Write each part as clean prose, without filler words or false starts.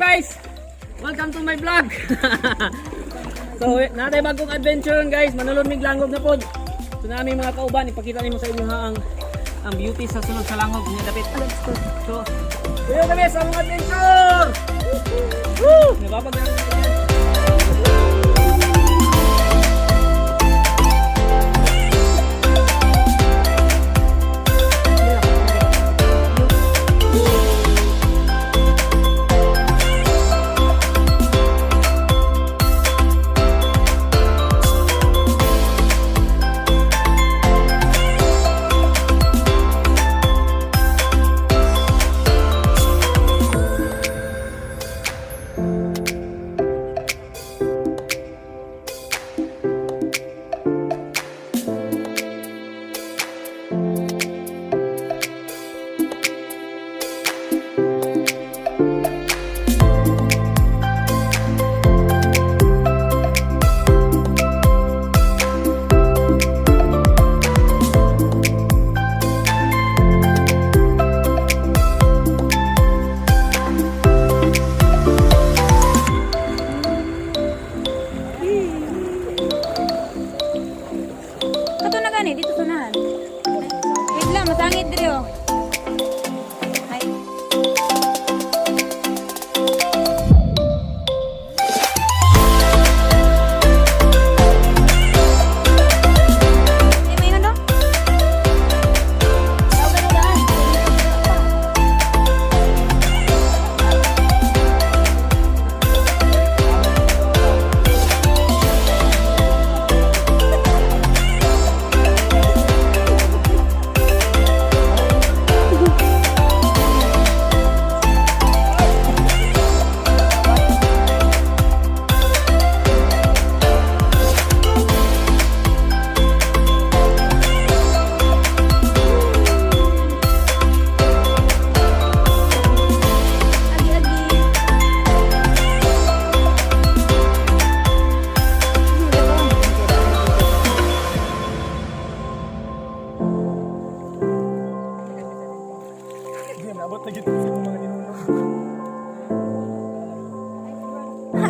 guys! Welcome to my vlog! So, natay bagong adventure guys. Manulod mig langog na pod. So namin mga kauban, ipakita nimo sa inyo ha ang beauty sa sulod sa langog niya dapit. So, tuyo kami sa mga adventure! Woo! Nabapagdaan ko yan. Dito sunahan. Wait lang, masangit dito. Ay. May ano? Tawag na daan.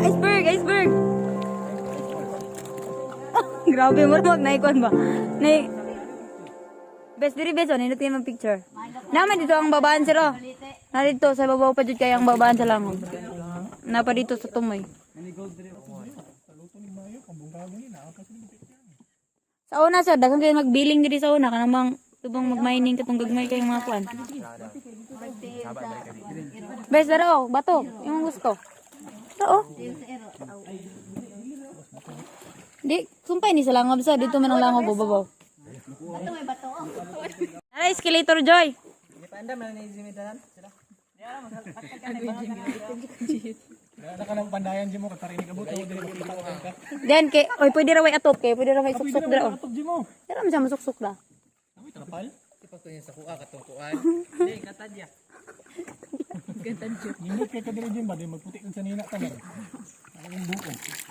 Iceberg, iceberg. Grabe mo, wag naikon ba? Best diri best on, hindi mag picture. Naman dito ang babaan siro. Narito sa babaw pa jud kay ang babaan sa langog. Napa dito sa tumoy. Sa una sir, daghang kay magbiling diri sa una kanamang tubang mag-mining katong gagmay kay mga kwan. Best daro, bato, yung gusto. Oo. Di, sumpay ni sa langob sa. Dito man ang langob babaw. Bato may bato. Ara, escalator Joy. Then, kay, oy, pwede raway atop kay. Pwede raway suksok dra. Pero man siya masuksok da.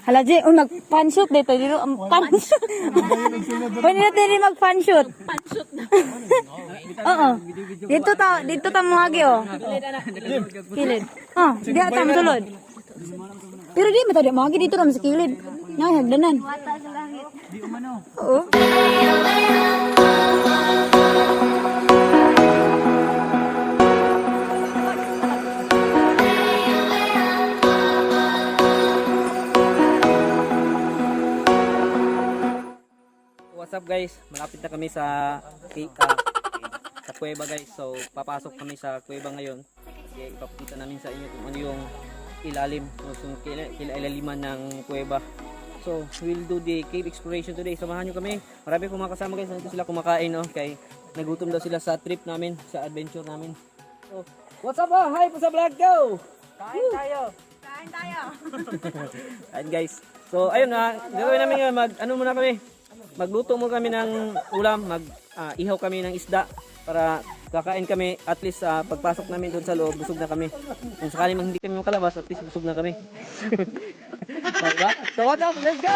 Hala, Jay, mag-panshoot dito. Panshoot. Pwede natin rin mag-panshoot. Panshoot na. Oo. Dito ta muhagi, oh. Kilid. Oh, di ata masulod. Pero di matadi muhagi dito naman sa kilid. Ngay, hagdanan. Wata sa langit. Di umano. Oo. What's up guys? Malapit na kami sa kuweba guys. So papasok kami sa kuweba ngayon. Kaya ipapakita namin sa inyo kung ano yung ilalim o ilaliman ng kuweba. So we'll do the cave exploration today. Samahan nyo kami. Marami akong mga kasama guys. Nandito sila kumakain, no? Kaya nagutom daw sila sa trip namin, sa adventure namin. So what's up? Hi po sa vlog, go! Kain tayo! Kain tayo! Kain guys. So ayun na, gagawin namin ano muna kami. Magluto mo kami ng ulam, ihaw kami ng isda para kakain kami. At least pagpasok namin doon sa loob, busog na kami. Kung sakali man hindi kami makalabas, at least busog na kami. Diba? So what up? Let's go!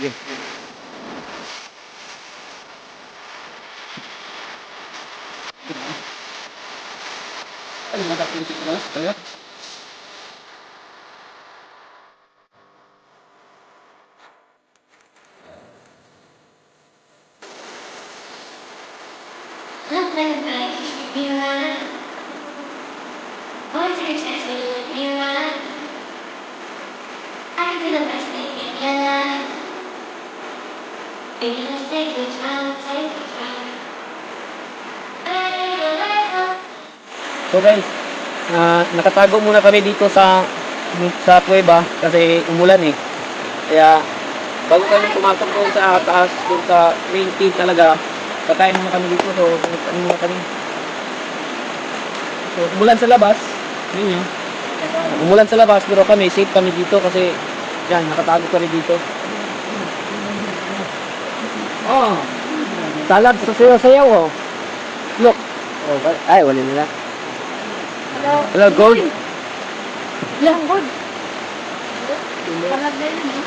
Yeah. Ano matapinsik ba? Kaya? So guys, nakatago muna kami dito sa kuweba kasi umulan eh. Kaya bago kami pumasok doon sa taas, doon sa main cave talaga, kakain muna kami dito. So, ano muna kami. So, umulan sa labas. Yun yun. Umulan sa labas, pero kami, safe kami dito kasi yan, nakatago kami dito. Oh, salad sa sayaw-sayaw oh. Look. Oh, ay, wala nila. Hello, gold. Lang good.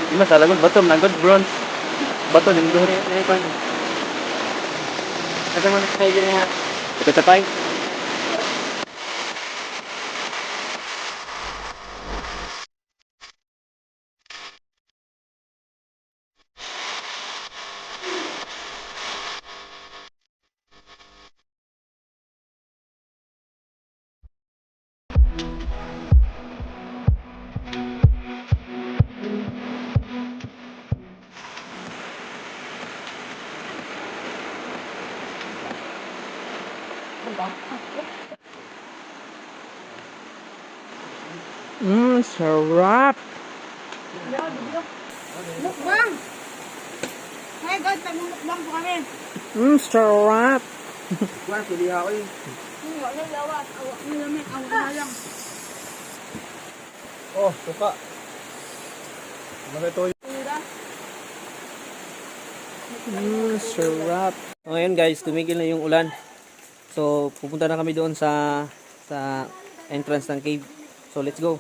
Di masalah gold, bato, nagod, bronze. Bato, din doon rin. Kasi mo na kayo niya. Ito tapay. Sarap. Mukbang! Hey God, mukbang po kami. Sarap. Wala, pili ako eh. Wala lawat, awak mo lamig, awak na lang. Oh, suka. Ano ito? Sarap. So, ngayon guys, tumigil na yung ulan. So, pupunta na kami doon sa entrance ng cave. So, let's go.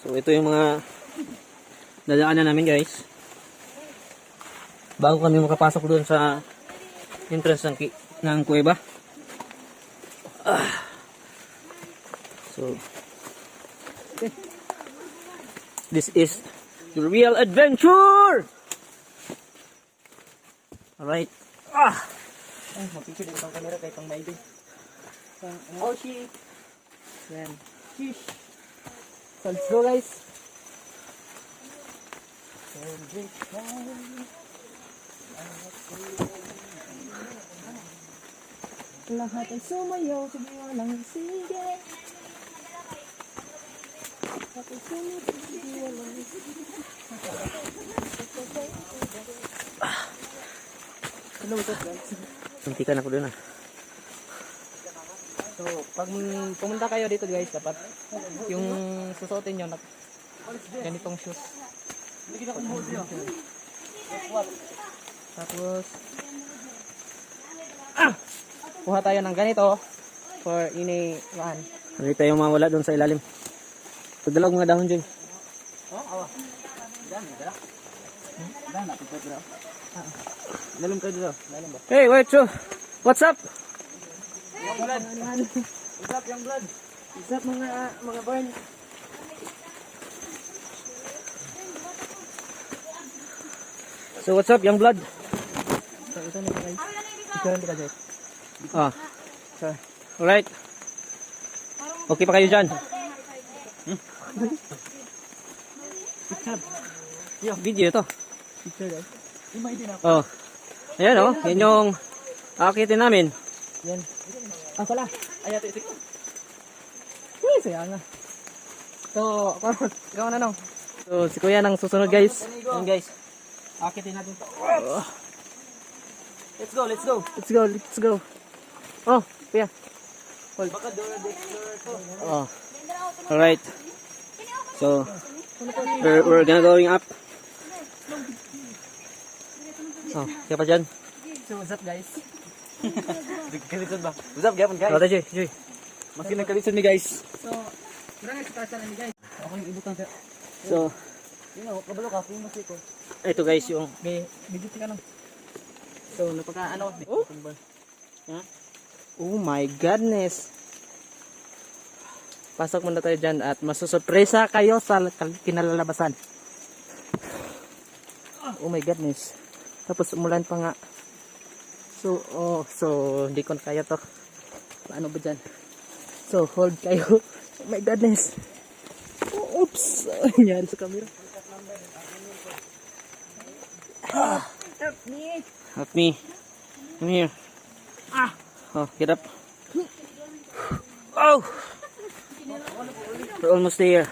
So, ito yung mga dadaanan namin guys. Bago kami makapasok doon sa entrance ng kuweba. So, this is the real adventure! Alright. Ay, mapipili ko ang camera kahit pang maibig. Oh, shit. Yan. Sheesh. So, let's go guys. Lahat ay sumayaw, sige walang sige. Lahat ay sumayaw, sige walang sige. Hello, what's up guys? Suntikan ako dun ah. So, pag pumunta kayo dito guys, dapat yung susuotin nyo ganitong shoes. Tapos kuha tayo ng ganito for ini-run. Hindi tayo mawala doon sa ilalim. Pagdalag mga dahon dyan. Oh, awa. Lalim kayo dito. Hey, wait, so, what's up? Young blood. What's up, young blood? What's up, mga burn? So, what's up, young blood? So, ito na guys. Ito na guys. Ah. So, alright. Okay pa kayo dyan? Video ito. Picture guys. Oh. Ayan oh. Yan yung akitin namin. Yan. Ah, pala. Ayan ito. Uy, saya nga. So, ikaw na nung. So, si Kuya nang susunod guys. Yan guys. Akitin natin ito. Let's go, let's go. Let's go, let's go. Oh, Kuya. Hold. Baka oh. Alright. So, we're gonna going up. Oh, siapa dyan? So, what's up guys? Nagkalisod ba? What's up, gapon guys? Wala, Joy. Maski nagkalisod ni guys. So, So, Kabalo ka, kung masiko. ito guys yung Medyo ka lang. so napaka ano oh my goodness, pasok muna tayo dyan at masusurpresa kayo sa kinalalabasan. Oh my goodness, tapos umulan pa nga. So hindi ko na kaya to. Paano ba dyan? So hold kayo. Oh my goodness. Oops, nangyari sa camera. Help me. Come here. Oh, get up. Oh! We're almost there.